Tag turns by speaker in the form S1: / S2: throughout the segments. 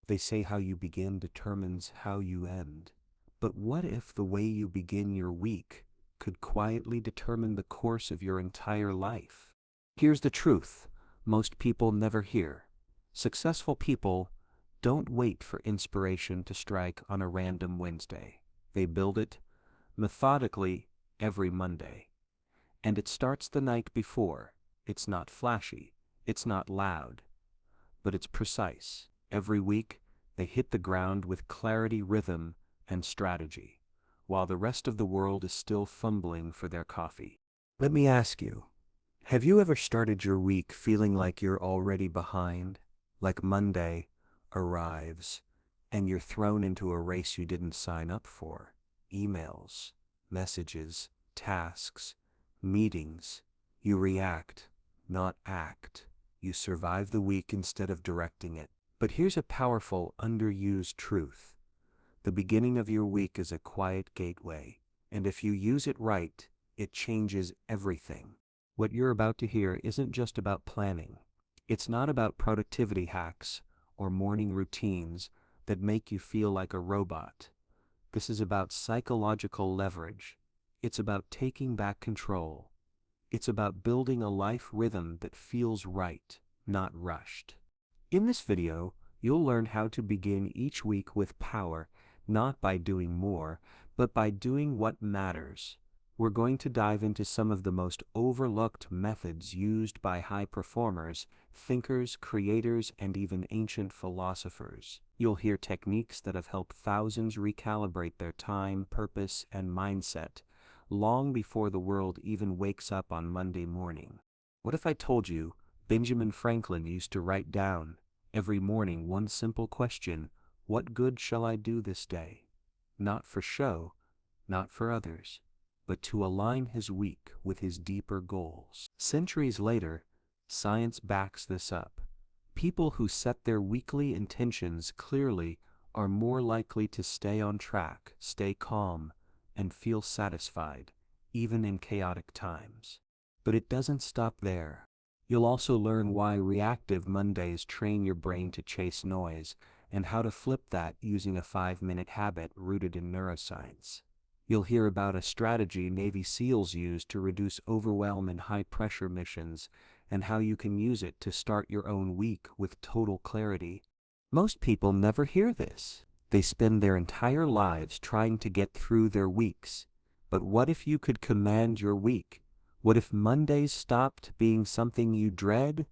S1: They say how you begin determines how you end. But what if the way you begin your week could quietly determine the course of your entire life? Here's the truth most people never hear. Successful people don't wait for inspiration to strike on a random Wednesday. They build it methodically every Monday. And it starts the night before. It's not flashy, it's not loud, but it's precise. Every week, they hit the ground with clarity, rhythm, and strategy, while the rest of the world is still fumbling for their coffee. Let me ask you, have you ever started your week feeling like you're already behind? Like Monday arrives, and you're thrown into a race you didn't sign up for? Emails, messages, tasks, meetings. You react, not act. You survive the week instead of directing it. But here's a powerful, underused truth. The beginning of your week is a quiet gateway, and if you use it right, it changes everything. What you're about to hear isn't just about planning. It's not about productivity hacks or morning routines that make you feel like a robot. This is about psychological leverage. It's about taking back control. It's about building a life rhythm that feels right, not rushed. In this video, you'll learn how to begin each week with power, not by doing more, but by doing what matters. We're going to dive into some of the most overlooked methods used by high performers, thinkers, creators, and even ancient philosophers. You'll hear techniques that have helped thousands recalibrate their time, purpose, and mindset long before the world even wakes up on Monday morning. What if I told you Benjamin Franklin used to write down every morning one simple question: what good shall I do this day? Not for show, not for others, but to align his week with his deeper goals. Centuries later, science backs this up. People who set their weekly intentions clearly are more likely to stay on track, stay calm, and feel satisfied, even in chaotic times. But it doesn't stop there. You'll also learn why reactive Mondays train your brain to chase noise, and how to flip that using a 5-minute habit rooted in neuroscience. You'll hear about a strategy Navy SEALs use to reduce overwhelm in high-pressure missions, and how you can use it to start your own week with total clarity. Most people never hear this. They spend their entire lives trying to get through their weeks. But what if you could command your week? What if Mondays stopped being something you dread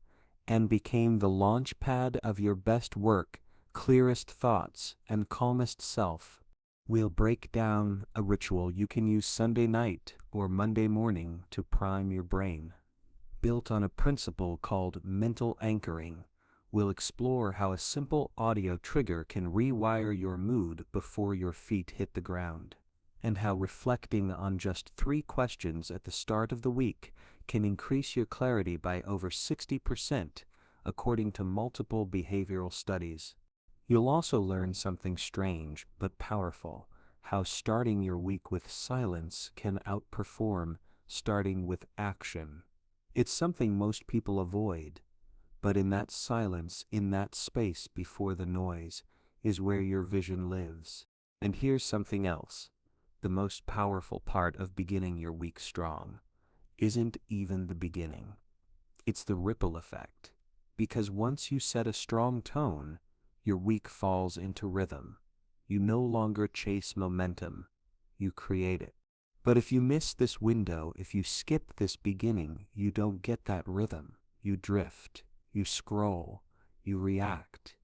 S1: and became the launchpad of your best work, clearest thoughts, and calmest self? We'll break down a ritual you can use Sunday night or Monday morning to prime your brain. Built on a principle called mental anchoring, we'll explore how a simple audio trigger can rewire your mood before your feet hit the ground, and how reflecting on just 3 questions at the start of the week can increase your clarity by over 60%, according to multiple behavioral studies. You'll also learn something strange but powerful: how starting your week with silence can outperform starting with action. It's something most people avoid, but in that silence, in that space before the noise, is where your vision lives. And here's something else. The most powerful part of beginning your week strong isn't even the beginning. It's the ripple effect. Because once you set a strong tone, your week falls into rhythm. You no longer chase momentum, you create it. But if you miss this window, if you skip this beginning, you don't get that rhythm. You drift, you scroll, you react.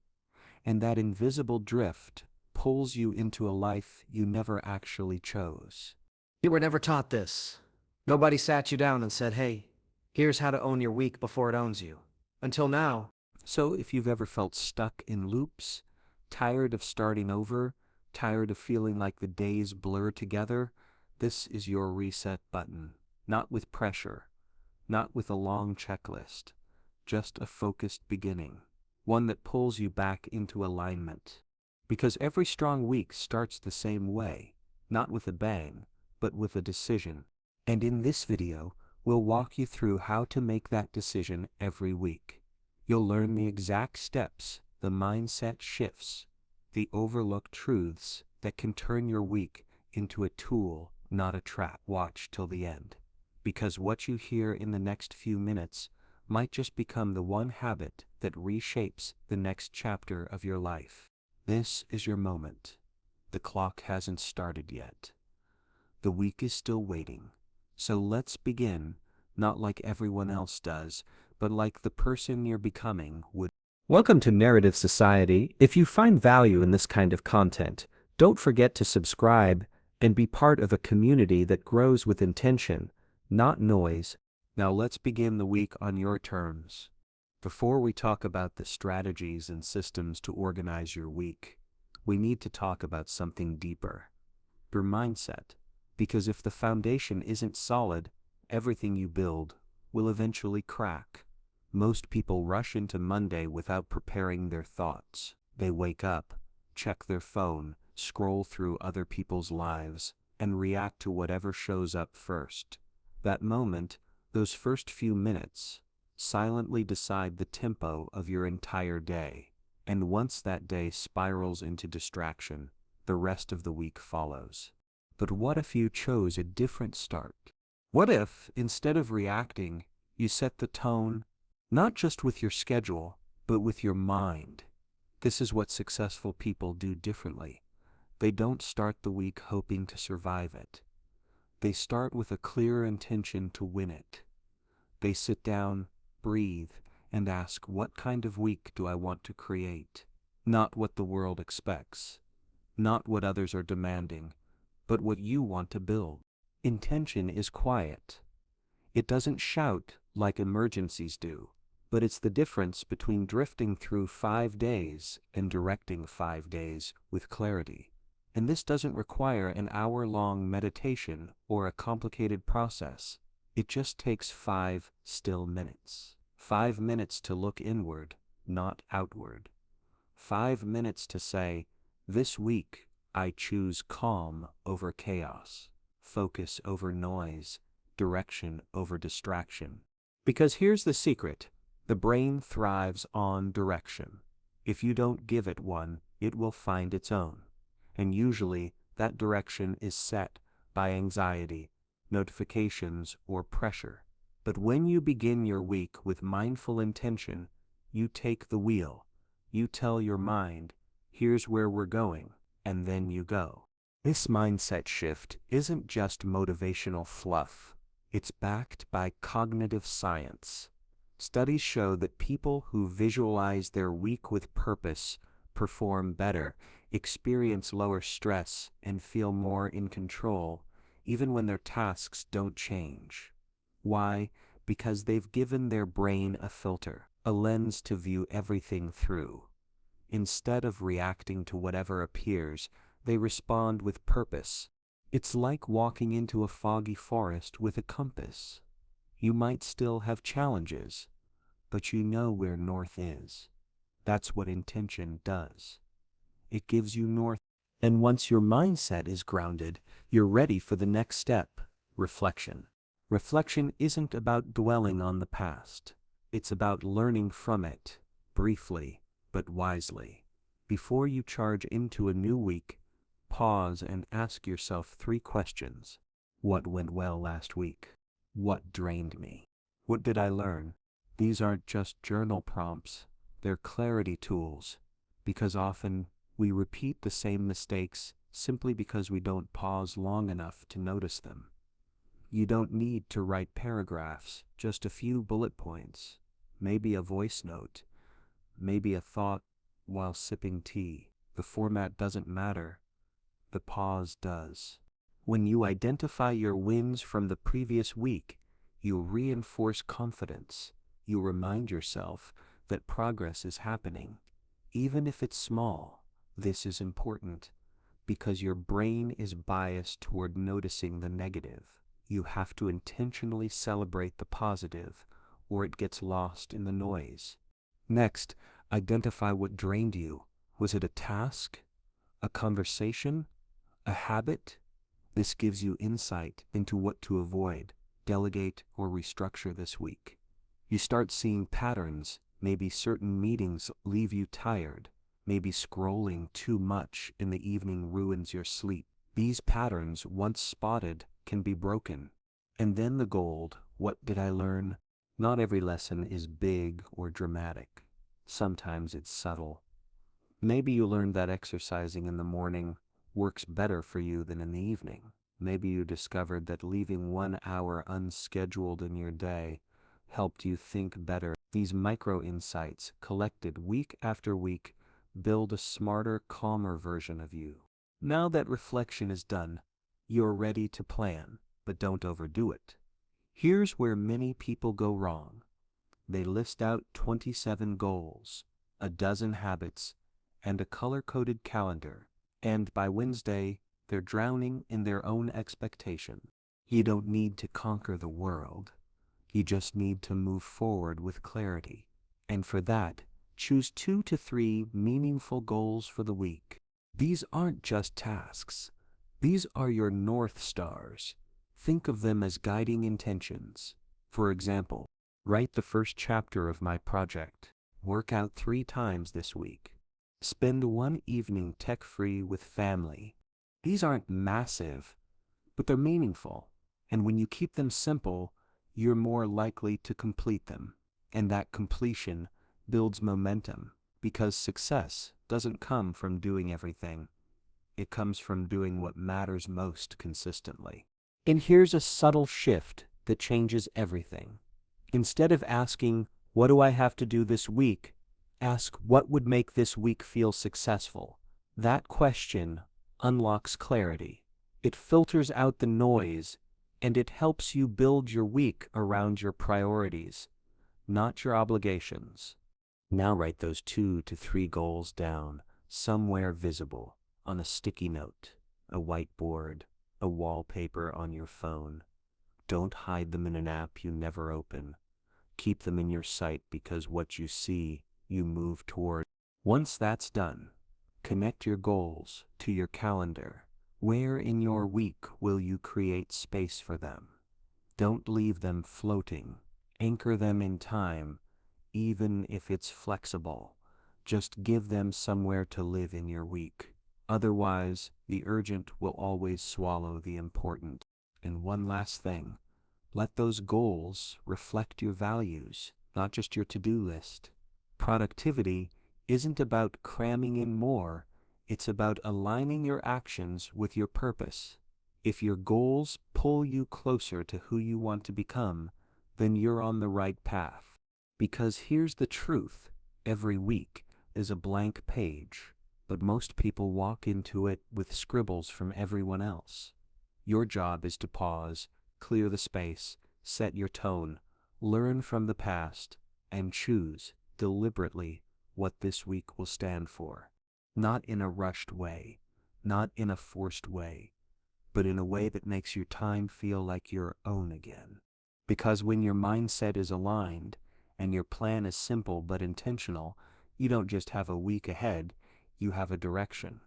S1: And that invisible drift pulls you into a life you never actually chose.
S2: You were never taught this. Nobody sat you down and said, hey, here's how to own your week before it owns you. Until now.
S1: So if you've ever felt stuck in loops, tired of starting over, tired of feeling like the days blur together, this is your reset button. Not with pressure, not with a long checklist, just a focused beginning, one that pulls you back into alignment. Because every strong week starts the same way, not with a bang, but with a decision. And in this video, we'll walk you through how to make that decision every week. You'll learn the exact steps, the mindset shifts, the overlooked truths that can turn your week into a tool, not a trap. Watch till the end, because what you hear in the next few minutes might just become the one habit that reshapes the next chapter of your life. This is your moment. The clock hasn't started yet. The week is still waiting. So let's begin, not like everyone else does, but like the person you're becoming would. Welcome to Narrative Society. If you find value in this kind of content, don't forget to subscribe and be part of a community that grows with intention, not noise. Now let's begin the week on your terms. Before we talk about the strategies and systems to organize your week, we need to talk about something deeper: your mindset. Because if the foundation isn't solid, everything you build will eventually crack. Most people rush into Monday without preparing their thoughts. They wake up, check their phone, scroll through other people's lives, and react to whatever shows up first. That moment, those first few minutes, silently decide the tempo of your entire day. And once that day spirals into distraction, the rest of the week follows. But what if you chose a different start? What if, instead of reacting, you set the tone, not just with your schedule, but with your mind? This is what successful people do differently. They don't start the week hoping to survive it. They start with a clear intention to win it. They sit down, breathe, and ask, what kind of week do I want to create? Not what the world expects, not what others are demanding, but what you want to build. Intention is quiet. It doesn't shout like emergencies do, but it's the difference between drifting through 5 days and directing 5 days with clarity. And this doesn't require an hour-long meditation or a complicated process. It just takes 5 still minutes. 5 minutes to look inward, not outward. 5 minutes to say, this week, I choose calm over chaos, focus over noise, direction over distraction. Because here's the secret: the brain thrives on direction. If you don't give it one, it will find its own. And usually, that direction is set by anxiety, notifications, or pressure. But when you begin your week with mindful intention, you take the wheel. You tell your mind, here's where we're going. And then you go. This mindset shift isn't just motivational fluff. It's backed by cognitive science. Studies show that people who visualize their week with purpose perform better, experience lower stress, and feel more in control, even when their tasks don't change. Why? Because they've given their brain a filter, a lens to view everything through. Instead of reacting to whatever appears, they respond with purpose. It's like walking into a foggy forest with a compass. You might still have challenges, but you know where north is. That's what intention does. It gives you north. And once your mindset is grounded, you're ready for the next step: reflection. Reflection isn't about dwelling on the past. It's about learning from it, briefly, but wisely. Before you charge into a new week, pause and ask yourself 3 questions. What went well last week? What drained me? What did I learn? These aren't just journal prompts, they're clarity tools, because often we repeat the same mistakes simply because we don't pause long enough to notice them. You don't need to write paragraphs, just a few bullet points, maybe a voice note, maybe a thought while sipping tea. The format doesn't matter. The pause does. When you identify your wins from the previous week, you reinforce confidence. You remind yourself that progress is happening, even if it's small. This is important because your brain is biased toward noticing the negative. You have to intentionally celebrate the positive, or it gets lost in the noise. Next, identify what drained you. Was it a task? A conversation? A habit? This gives you insight into what to avoid, delegate, or restructure this week. You start seeing patterns, Maybe certain meetings leave you tired. Maybe scrolling too much in the evening ruins your sleep. These patterns, once spotted, can be broken. And then the gold, what did I learn? Not every lesson is big or dramatic. Sometimes it's subtle. Maybe you learned that exercising in the morning works better for you than in the evening. Maybe you discovered that leaving 1 hour unscheduled in your day helped you think better. These micro insights, collected week after week, build a smarter, calmer version of you. Now that reflection is done, you're ready to plan, but don't overdo it. Here's where many people go wrong. They list out 27 goals, a dozen habits, and a color-coded calendar, and by Wednesday, they're drowning in their own expectation. You don't need to conquer the world. You just need to move forward with clarity. And for that, choose 2 to 3 meaningful goals for the week. These aren't just tasks. These are your North Stars. Think of them as guiding intentions. For example, write the first chapter of my project. Work out 3 times this week. Spend 1 evening tech-free with family. These aren't massive, but they're meaningful. And when you keep them simple, you're more likely to complete them. And that completion builds momentum, because success doesn't come from doing everything. It comes from doing what matters most consistently. And here's a subtle shift that changes everything. Instead of asking, "What do I have to do this week?" ask, "What would make this week feel successful?" That question unlocks clarity. It filters out the noise, and it helps you build your week around your priorities, not your obligations. Now write those 2 to 3 goals down, somewhere visible, on a sticky note, a whiteboard, a wallpaper on your phone. Don't hide them in an app you never open. Keep them in your sight, because what you see, you move toward. Once that's done, connect your goals to your calendar. Where in your week will you create space for them? Don't leave them floating. Anchor them in time, even if it's flexible. Just give them somewhere to live in your week. Otherwise, the urgent will always swallow the important. And one last thing. Let those goals reflect your values, not just your to-do list. Productivity isn't about cramming in more, it's about aligning your actions with your purpose. If your goals pull you closer to who you want to become, then you're on the right path. Because here's the truth, every week is a blank page, but most people walk into it with scribbles from everyone else. Your job is to pause, clear the space, set your tone, learn from the past, and choose deliberately what this week will stand for. Not in a rushed way, not in a forced way, but in a way that makes your time feel like your own again. Because when your mindset is aligned, and your plan is simple but intentional, you don't just have a week ahead, you have a direction.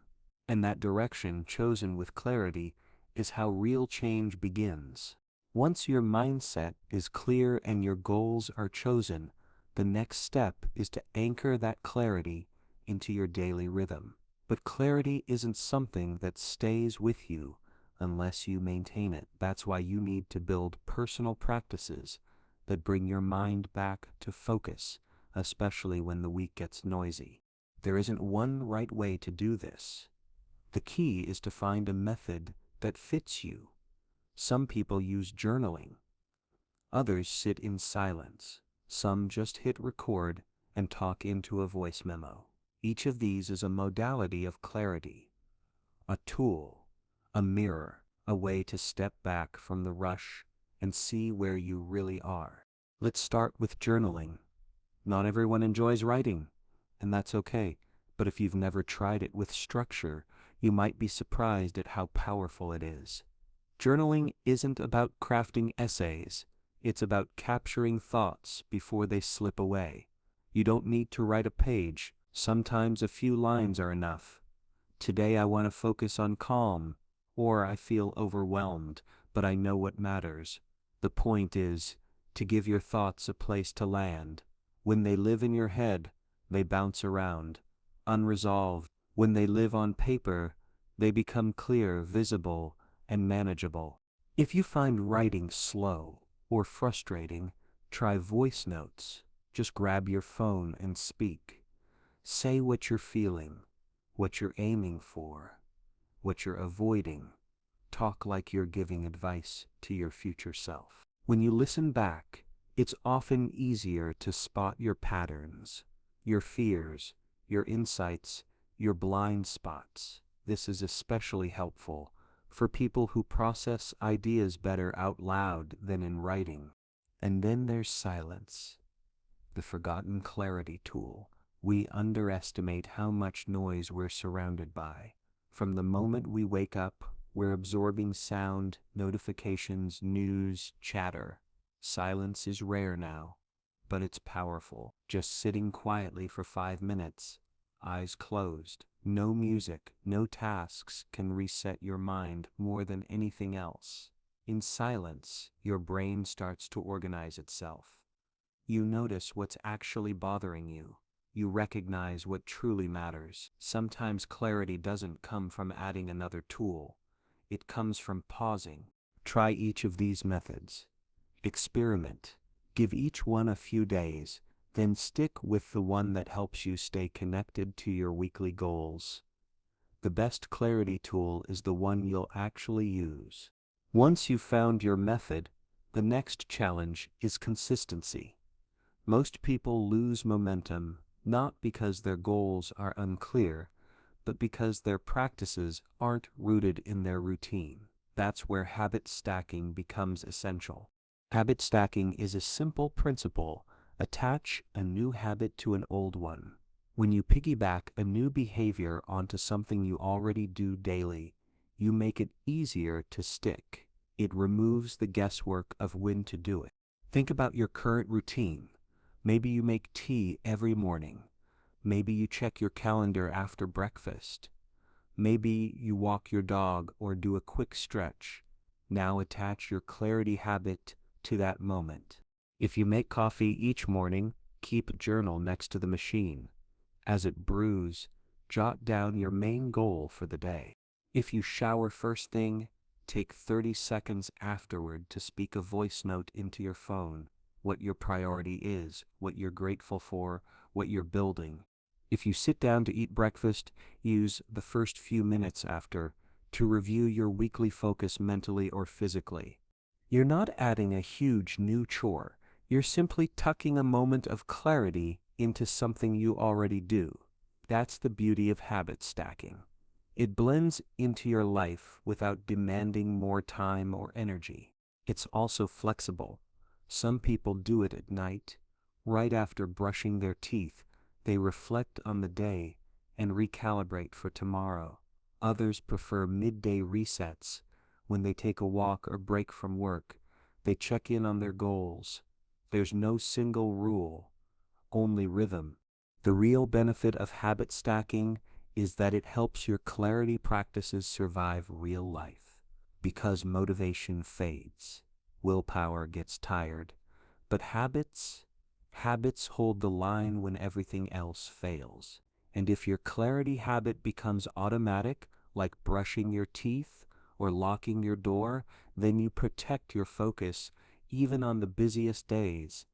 S1: And that direction, chosen with clarity, is how real change begins. Once your mindset is clear and your goals are chosen, the next step is to anchor that clarity into your daily rhythm. But clarity isn't something that stays with you unless you maintain it. That's why you need to build personal practices that bring your mind back to focus, especially when the week gets noisy. There isn't one right way to do this. The key is to find a method that fits you. Some people use journaling. Others sit in silence. Some just hit record and talk into a voice memo. Each of these is a modality of clarity, a tool, a mirror, a way to step back from the rush and see where you really are. Let's start with journaling. Not everyone enjoys writing, and that's okay. But if you've never tried it with structure, you might be surprised at how powerful it is. Journaling isn't about crafting essays. It's about capturing thoughts before they slip away. You don't need to write a page. Sometimes a few lines are enough. Today I want to focus on calm, or I feel overwhelmed, but I know what matters. The point is to give your thoughts a place to land, When they live in your head, they bounce around, unresolved. When they live on paper, they become clear, visible, and manageable. If you find writing slow or frustrating, try voice notes. Just grab your phone and speak. Say what you're feeling, what you're aiming for, what you're avoiding. Talk like you're giving advice to your future self. When you listen back, it's often easier to spot your patterns, your fears, your insights, your blind spots. This is especially helpful for people who process ideas better out loud than in writing. And then there's silence, the forgotten clarity tool. We underestimate how much noise we're surrounded by. From the moment we wake up, we're absorbing sound, notifications, news, chatter. Silence is rare now, but it's powerful. Just sitting quietly for 5 minutes, eyes closed, no music, no tasks can reset your mind more than anything else. In silence, your brain starts to organize itself. You notice what's actually bothering you. You recognize what truly matters. Sometimes clarity doesn't come from adding another tool. It comes from pausing. Try each of these methods. Experiment. Give each one a few days, then stick with the one that helps you stay connected to your weekly goals. The best clarity tool is the one you'll actually use. Once you've found your method, the next challenge is consistency. Most people lose momentum not because their goals are unclear, but because their practices aren't rooted in their routine. That's where habit stacking becomes essential. Habit stacking is a simple principle. Attach a new habit to an old one. When you piggyback a new behavior onto something you already do daily, you make it easier to stick. It removes the guesswork of when to do it. Think about your current routine. Maybe you make tea every morning. Maybe you check your calendar after breakfast. Maybe you walk your dog or do a quick stretch. Now attach your clarity habit to that moment. If you make coffee each morning, keep a journal next to the machine. As it brews, jot down your main goal for the day. If you shower first thing, take 30 seconds afterward to speak a voice note into your phone. What your priority is, what you're grateful for, what you're building. If you sit down to eat breakfast, use the first few minutes after to review your weekly focus mentally or physically. You're not adding a huge new chore. You're simply tucking a moment of clarity into something you already do. That's the beauty of habit stacking. It blends into your life without demanding more time or energy. It's also flexible. Some people do it at night, right after brushing their teeth. They reflect on the day and recalibrate for tomorrow. Others prefer midday resets. When they take a walk or break from work, they check in on their goals. There's no single rule, only rhythm. The real benefit of habit stacking is that it helps your clarity practices survive real life. Because motivation fades, willpower gets tired, but habits hold the line when everything else fails. And if your clarity habit becomes automatic, like brushing your teeth or locking your door, then you protect your focus even on the busiest days.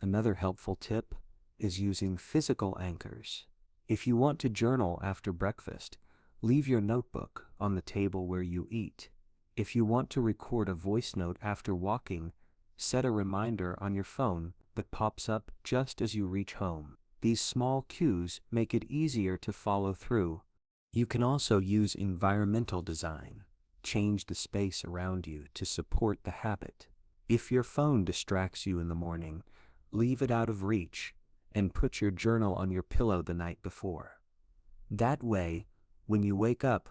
S1: Another helpful tip is using physical anchors. If you want to journal after breakfast, leave your notebook on the table where you eat. If you want to record a voice note after walking, set a reminder on your phone that pops up just as you reach home. These small cues make it easier to follow through. You can also use environmental design. Change the space around you to support the habit. If your phone distracts you in the morning, leave it out of reach and put your journal on your pillow the night before. That way, when you wake up,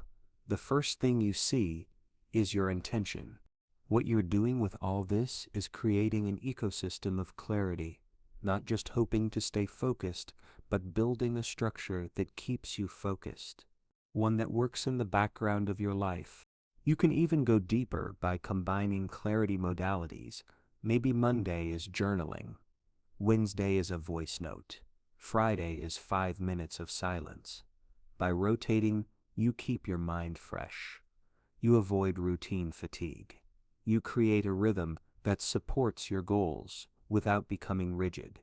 S1: the first thing you see is your intention. What you're doing with all this is creating an ecosystem of clarity, not just hoping to stay focused, but building a structure that keeps you focused, one that works in the background of your life. You can even go deeper by combining clarity modalities. Maybe Monday is journaling, Wednesday is a voice note. Friday is 5 minutes of silence. By rotating, you keep your mind fresh. You avoid routine fatigue. You create a rhythm that supports your goals without becoming rigid.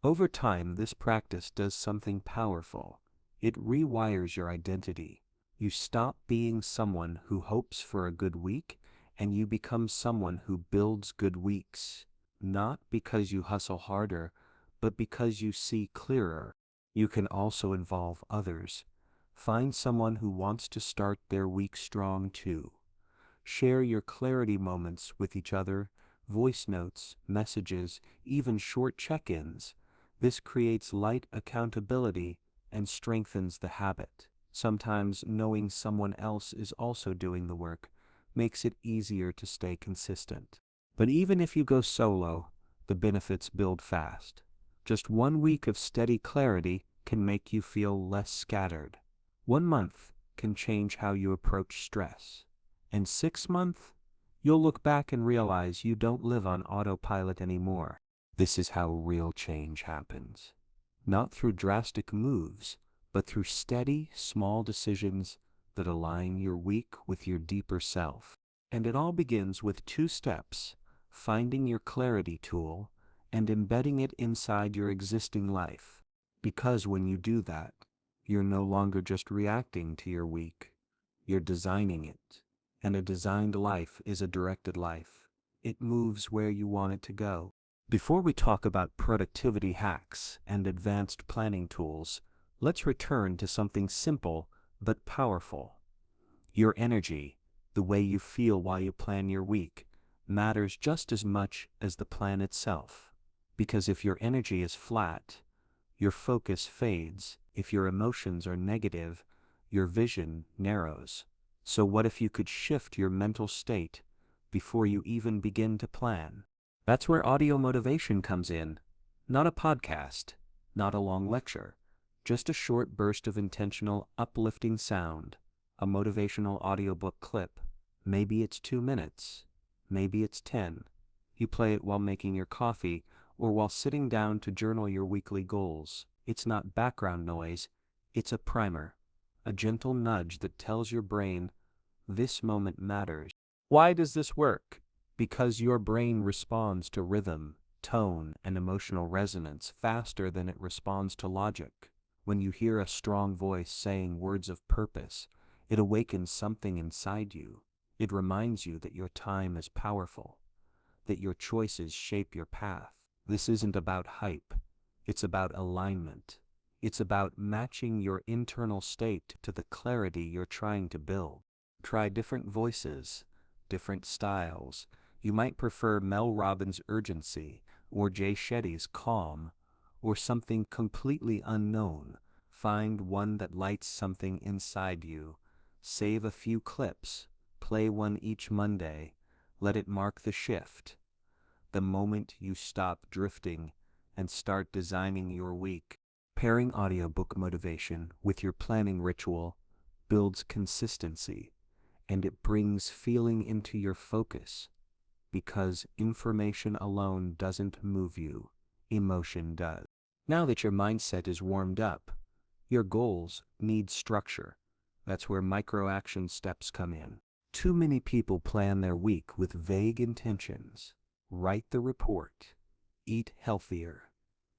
S1: Over time, this practice does something powerful. It rewires your identity. You stop being someone who hopes for a good week, and you become someone who builds good weeks. Not because you hustle harder, but because you see clearer. You can also involve others. Find someone who wants to start their week strong too. Share your clarity moments with each other, voice notes, messages, even short check-ins. This creates light accountability and strengthens the habit. Sometimes knowing someone else is also doing the work makes it easier to stay consistent. But even if you go solo, the benefits build fast. Just 1 week of steady clarity can make you feel less scattered. 1 month can change how you approach stress. And 6 months, you'll look back and realize you don't live on autopilot anymore. This is how real change happens. Not through drastic moves, but through steady, small decisions that align your week with your deeper self. And it all begins with 2 steps: finding your clarity tool and embedding it inside your existing life. Because when you do that, you're no longer just reacting to your week, you're designing it. And a designed life is a directed life. It moves where you want it to go. Before we talk about productivity hacks and advanced planning tools, let's return to something simple but powerful. Your energy, the way you feel while you plan your week, matters just as much as the plan itself. Because if your energy is flat, your focus fades. If your emotions are negative, your vision narrows. So what if you could shift your mental state before you even begin to plan? That's where audio motivation comes in. Not a podcast, not a long lecture, just a short burst of intentional, uplifting sound, a motivational audiobook clip. Maybe it's 2 minutes, maybe it's 10. You play it while making your coffee or while sitting down to journal your weekly goals. It's not background noise, it's a primer, a gentle nudge that tells your brain, this moment matters. Why does this work? Because your brain responds to rhythm, tone, and emotional resonance faster than it responds to logic. When you hear a strong voice saying words of purpose, it awakens something inside you. It reminds you that your time is powerful, that your choices shape your path. This isn't about hype, it's about alignment. It's about matching your internal state to the clarity you're trying to build. Try different voices, different styles. You might prefer Mel Robbins' urgency, or Jay Shetty's calm, or something completely unknown. Find one that lights something inside you. Save a few clips. Play one each Monday. Let it mark the shift. The moment you stop drifting and start designing your week. Pairing audiobook motivation with your planning ritual builds consistency, and it brings feeling into your focus. Because information alone doesn't move you, emotion does. Now that your mindset is warmed up, your goals need structure. That's where micro-action steps come in. Too many people plan their week with vague intentions. Write the report, eat healthier,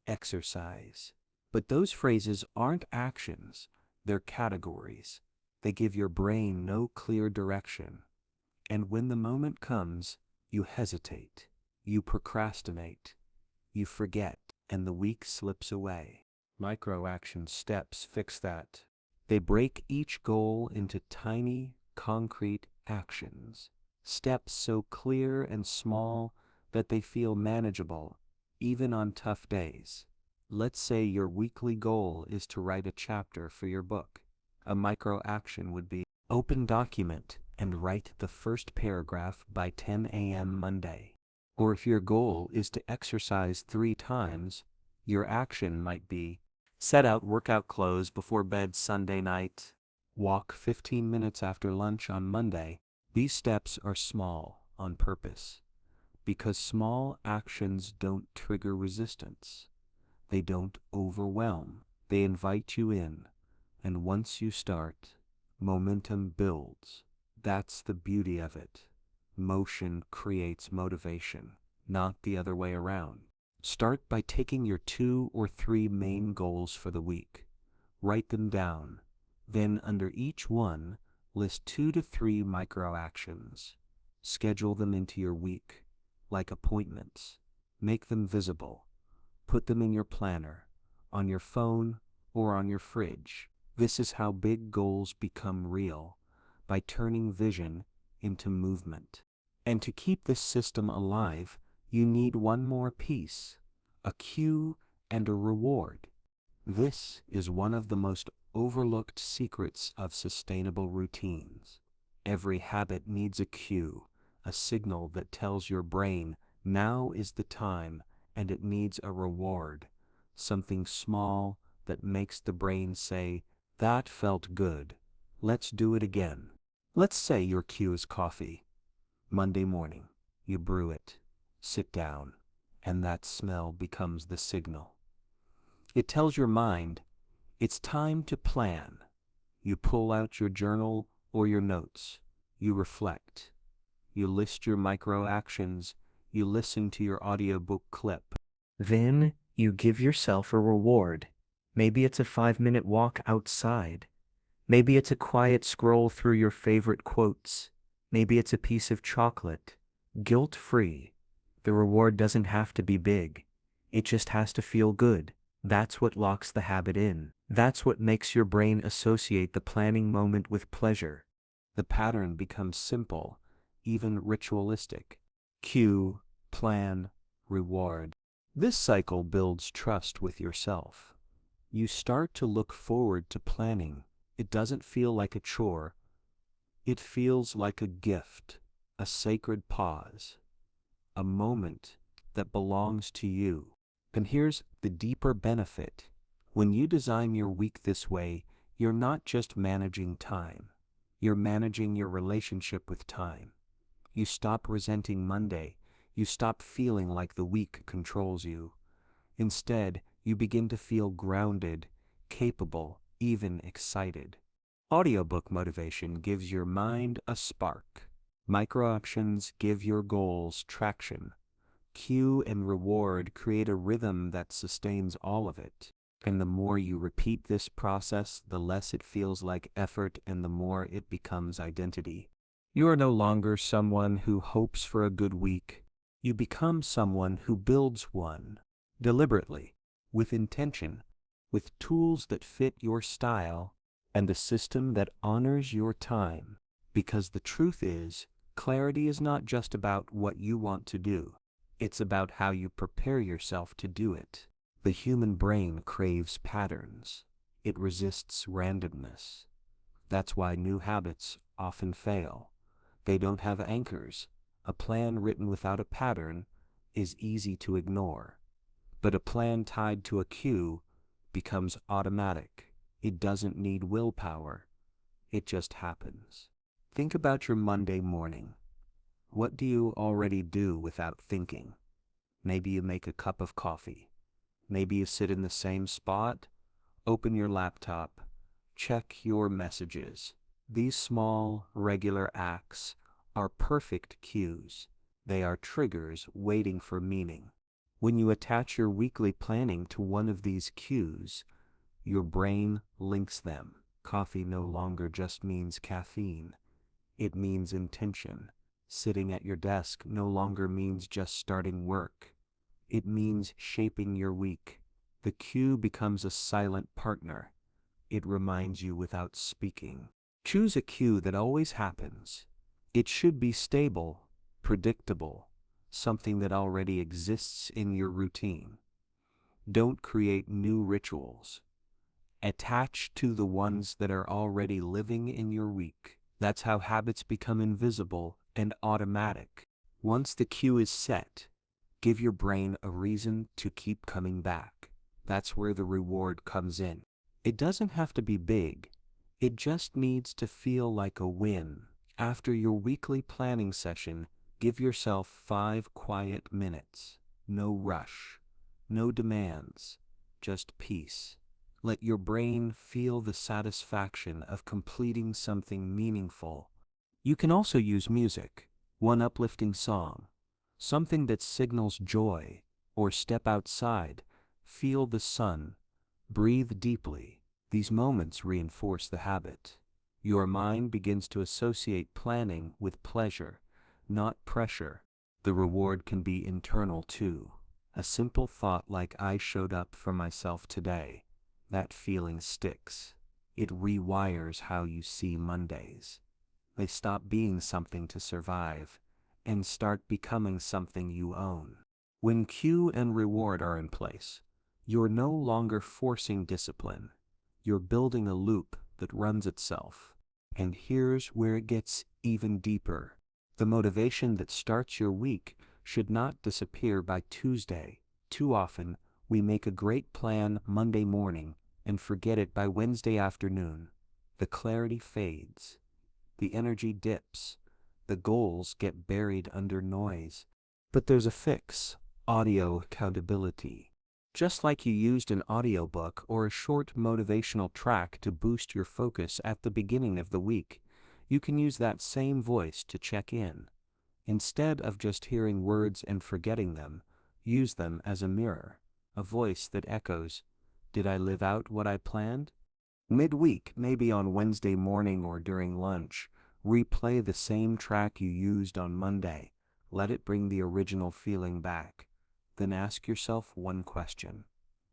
S1: exercise. But those phrases aren't actions, they're categories. They give your brain no clear direction. And when the moment comes, you hesitate, you procrastinate, you forget, and the week slips away. Micro-action steps fix that. They break each goal into tiny, concrete actions. Steps so clear and small that they feel manageable, even on tough days. Let's say your weekly goal is to write a chapter for your book. A micro-action would be open document and write the first paragraph by 10 a.m. Monday. Or if your goal is to exercise 3 times, your action might be set out workout clothes before bed Sunday night, walk 15 minutes after lunch on Monday. These steps are small on purpose, Because small actions don't trigger resistance. They don't overwhelm. They invite you in. And once you start, momentum builds. That's the beauty of it. Motion creates motivation, not the other way around. Start by taking your 2 or 3 main goals for the week. Write them down. Then, under each one, list 2 to 3 micro actions. Schedule them into your week, like appointments. Make them visible. Put them in your planner, on your phone, or on your fridge. This is how big goals become real, by turning vision into movement. And to keep this system alive, you need one more piece: a cue and a reward. This is one of the most overlooked secrets of sustainable routines. Every habit needs a cue, a signal that tells your brain, now is the time, and it needs a reward, something small that makes the brain say, that felt good, let's do it again. Let's say your cue is coffee. Monday morning, you brew it, sit down, and that smell becomes the signal. It tells your mind, it's time to plan. You pull out your journal or your notes. You reflect. You list your micro actions. You listen to your audiobook clip.
S2: Then you give yourself a reward. Maybe it's a 5-minute walk outside. Maybe it's a quiet scroll through your favorite quotes. Maybe it's a piece of chocolate. Guilt-free. The reward doesn't have to be big. It just has to feel good. That's what locks the habit in. That's what makes your brain associate the planning moment with pleasure.
S1: The pattern becomes simple, even ritualistic. Cue, plan, reward. This cycle builds trust with yourself. You start to look forward to planning. It doesn't feel like a chore. It feels like a gift, a sacred pause, a moment that belongs to you. And here's the deeper benefit. When you design your week this way, you're not just managing time. You're managing your relationship with time. You stop resenting Monday. You stop feeling like the week controls you. Instead, you begin to feel grounded, capable, even excited. Audiobook motivation gives your mind a spark. Micro actions give your goals traction. Cue and reward create a rhythm that sustains all of it. And the more you repeat this process, the less it feels like effort and the more it becomes identity. You are no longer someone who hopes for a good week. You become someone who builds one, deliberately, with intention, with tools that fit your style, and a system that honors your time. Because the truth is, clarity is not just about what you want to do. It's about how you prepare yourself to do it. The human brain craves patterns. It resists randomness. That's why new habits often fail. They don't have anchors. A plan written without a pattern is easy to ignore. But a plan tied to a cue becomes automatic. It doesn't need willpower. It just happens. Think about your Monday morning. What do you already do without thinking? Maybe you make a cup of coffee. Maybe you sit in the same spot, open your laptop, check your messages. These small, regular acts are perfect cues. They are triggers waiting for meaning. When you attach your weekly planning to one of these cues, your brain links them. Coffee no longer just means caffeine. It means intention. Sitting at your desk no longer means just starting work. It means shaping your week. The cue becomes a silent partner. It reminds you without speaking. Choose a cue that always happens. It should be stable, predictable, something that already exists in your routine. Don't create new rituals. Attach to the ones that are already living in your week. That's how habits become invisible and automatic. Once the cue is set, give your brain a reason to keep coming back. That's where the reward comes in. It doesn't have to be big. It just needs to feel like a win. After your weekly planning session, Give yourself 5 quiet minutes. No rush, no demands, just peace. Let your brain feel the satisfaction of completing something meaningful. You can also use music, one uplifting song, something that signals joy, or step outside, feel the sun, breathe deeply. These moments reinforce the habit. Your mind begins to associate planning with pleasure, not pressure. The reward can be internal too. A simple thought like "I showed up for myself today." That feeling sticks. It rewires how you see Mondays. They stop being something to survive and start becoming something you own. When cue and reward are in place, you're no longer forcing discipline. You're building a loop that runs itself. And here's where it gets even deeper. The motivation that starts your week should not disappear by Tuesday. Too often, we make a great plan Monday morning and forget it by Wednesday afternoon. The clarity fades. The energy dips. The goals get buried under noise. But there's a fix: audio accountability. Just like you used an audiobook or a short motivational track to boost your focus at the beginning of the week, you can use that same voice to check in. Instead of just hearing words and forgetting them, use them as a mirror, a voice that echoes, "Did I live out what I planned?" Midweek, maybe on Wednesday morning or during lunch, replay the same track you used on Monday. Let it bring the original feeling back. Then ask yourself one question: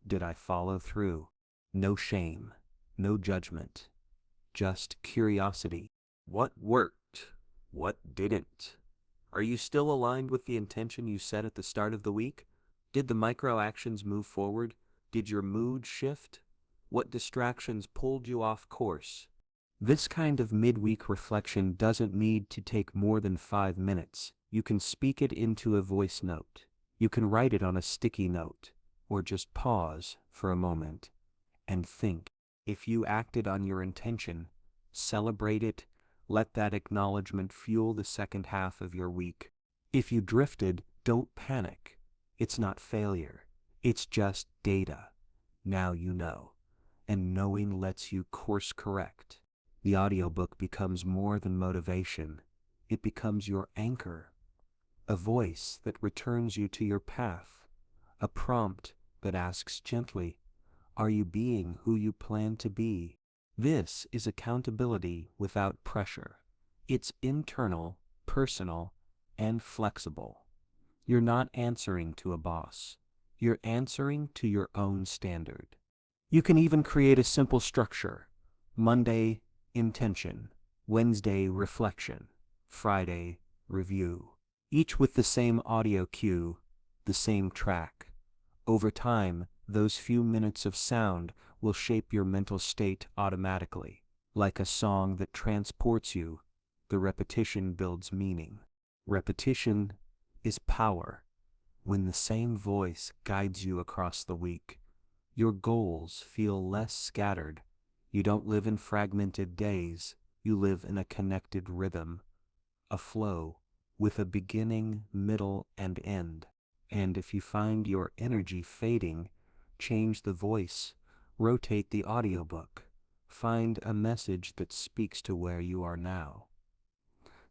S1: did I follow through? No shame, no judgment, just curiosity. What worked? What didn't? Are you still aligned with the intention you set at the start of the week? Did the micro actions move forward? Did your mood shift? What distractions pulled you off course? This kind of midweek reflection doesn't need to take more than 5 minutes. You can speak it into a voice note. You can write it on a sticky note, or just pause for a moment and think. If you acted on your intention, celebrate it. Let that acknowledgement fuel the second half of your week. If you drifted, don't panic. It's not failure. It's just data. Now you know. And knowing lets you course correct. The audiobook becomes more than motivation. It becomes your anchor, a voice that returns you to your path, a prompt that asks gently, "Are you being who you plan to be?" This is accountability without pressure. It's internal, personal, and flexible. You're not answering to a boss. You're answering to your own standard. You can even create a simple structure: Monday, intention; Wednesday, reflection; Friday, review. Each with the same audio cue, the same track. Over time, those few minutes of sound will shape your mental state automatically. Like a song that transports you, the repetition builds meaning. Repetition is power. When the same voice guides you across the week, your goals feel less scattered. You don't live in fragmented days. You live in a connected rhythm, a flow, with a beginning, middle, and end. And if you find your energy fading, change the voice, rotate the audiobook, find a message that speaks to where you are now.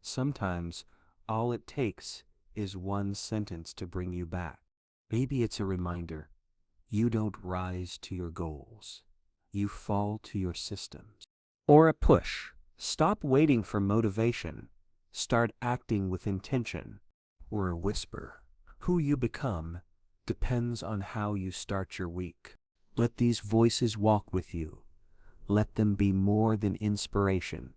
S1: Sometimes, all it takes is one sentence to bring you back. Maybe it's a reminder: you don't rise to your goals. You fall to your systems. Or a push: stop waiting for motivation. Start acting with intention. Or a whisper: who you become depends on how you start your week. Let these voices walk with you. Let them be more than inspiration.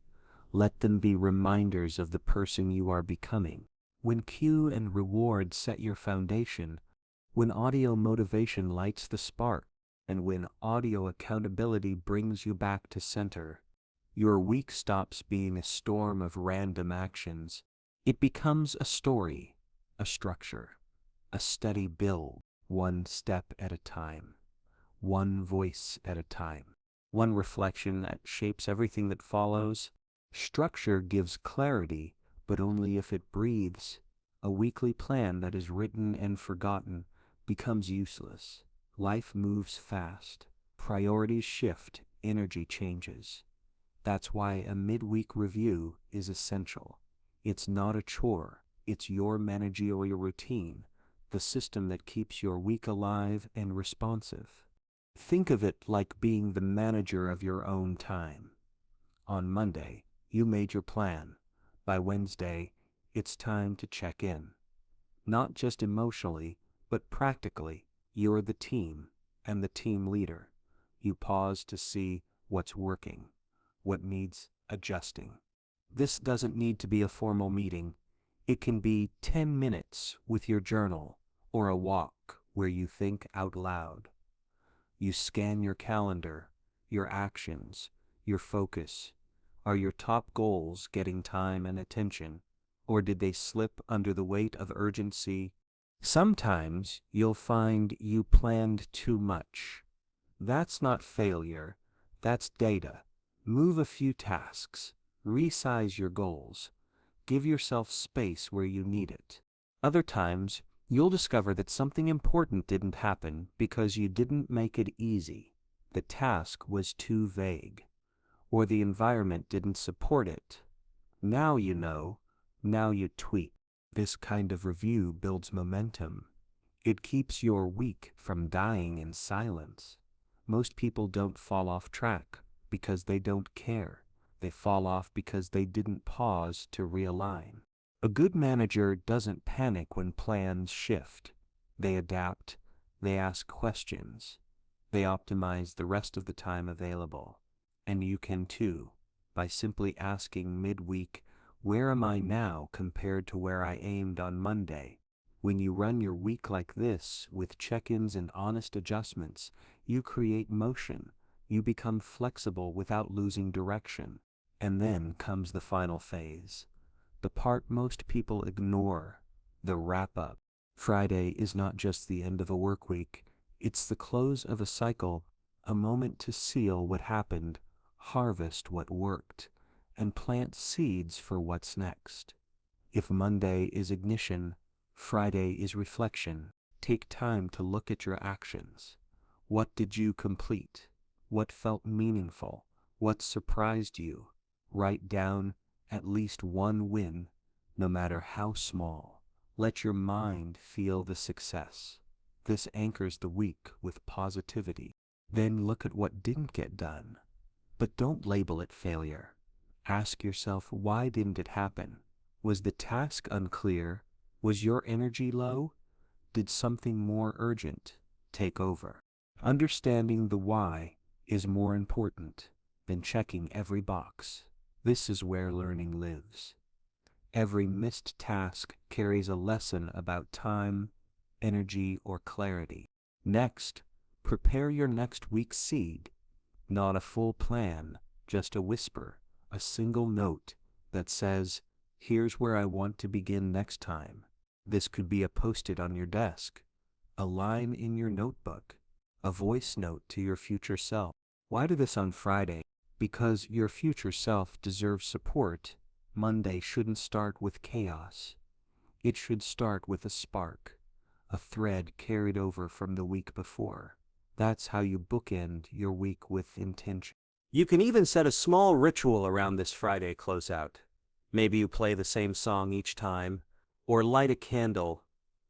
S1: Let them be reminders of the person you are becoming. When cue and reward set your foundation, when audio motivation lights the spark, and when audio accountability brings you back to center, your week stops being a storm of random actions. It becomes a story, a structure, a steady build, one step at a time, one voice at a time, one reflection that shapes everything that follows. Structure gives clarity, but only if it breathes. A weekly plan that is written and forgotten becomes useless. Life moves fast. Priorities shift. Energy changes. That's why a midweek review is essential. It's not a chore. It's your managerial routine, the system that keeps your week alive and responsive. Think of it like being the manager of your own time. On Monday, you made your plan. By Wednesday, it's time to check in. Not just emotionally, but practically. You're the team and the team leader. You pause to see what's working, what needs adjusting. This doesn't need to be a formal meeting. It can be 10 minutes with your journal or a walk where you think out loud. You scan your calendar, your actions, your focus. Are your top goals getting time and attention, or did they slip under the weight of urgency? Sometimes you'll find you planned too much. That's not failure, that's data. Move a few tasks, resize your goals, give yourself space where you need it. Other times, you'll discover that something important didn't happen because you didn't make it easy. The task was too vague, or the environment didn't support it. Now you know, now you tweak. This kind of review builds momentum. It keeps your week from dying in silence. Most people don't fall off track because they don't care. They fall off because they didn't pause to realign. A good manager doesn't panic when plans shift. They adapt, they ask questions, they optimize the rest of the time available. And you can too, by simply asking midweek, where am I now compared to where I aimed on Monday? When you run your week like this, with check-ins and honest adjustments, you create motion. You become flexible without losing direction. And then comes the final phase. The part most people ignore, the wrap-up. Friday is not just the end of a work week. It's the close of a cycle, a moment to seal what happened, harvest what worked, and plant seeds for what's next. If Monday is ignition, Friday is reflection. Take time to look at your actions. What did you complete? What felt meaningful? What surprised you? Write down at least one win, no matter how small. Let your mind feel the success. This anchors the week with positivity. Then look at what didn't get done. But don't label it failure. Ask yourself, why didn't it happen? Was the task unclear? Was your energy low? Did something more urgent take over? Understanding the why is more important than checking every box. This is where learning lives. Every missed task carries a lesson about time, energy, or clarity. Next, prepare your next week's seed. Not a full plan, just a whisper, a single note that says, here's where I want to begin next time. This could be a post-it on your desk, a line in your notebook, a voice note to your future self. Why do this on Friday? Because your future self deserves support. Monday shouldn't start with chaos. It should start with a spark, a thread carried over from the week before. That's how you bookend your week with intention. You can even set a small ritual around this Friday closeout. Maybe you play the same song each time, or light a candle,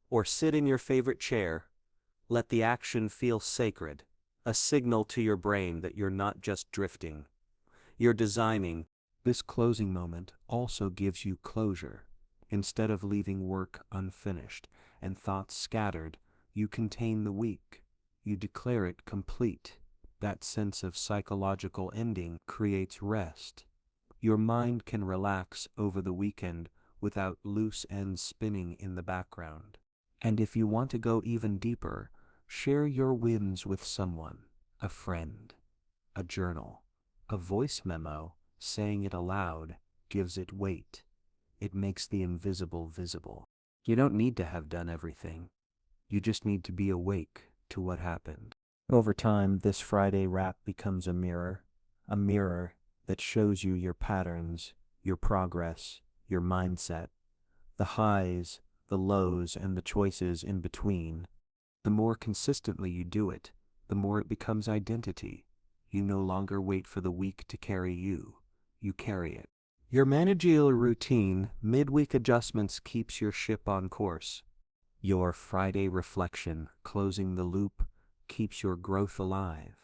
S1: or sit in your favorite chair. Let the action feel sacred, a signal to your brain that you're not just drifting. You're designing. This closing moment also gives you closure. Instead of leaving work unfinished and thoughts scattered, you contain the week. You declare it complete. That sense of psychological ending creates rest. Your mind can relax over the weekend without loose ends spinning in the background. And if you want to go even deeper, share your wins with someone, a friend, a journal, a voice memo. Saying it aloud gives it weight. It makes the invisible visible. You don't need to have done everything. You just need to be awake to what happened. Over time, this Friday wrap becomes a mirror that shows you your patterns, your progress, your mindset, the highs, the lows, and the choices in between. The more consistently you do it, the more it becomes identity. You no longer wait for the week to carry you. You carry it. Your managerial routine, midweek adjustments keeps your ship on course. Your Friday reflection, closing the loop, keeps your growth alive.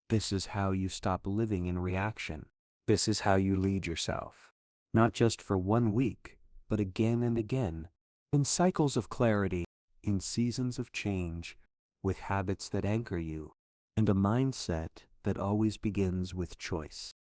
S1: This is how you stop living in reaction. This is how you lead yourself. Not just for 1 week, but again and again, in cycles of clarity, in seasons of change, with habits that anchor you, and a mindset that always begins with choice.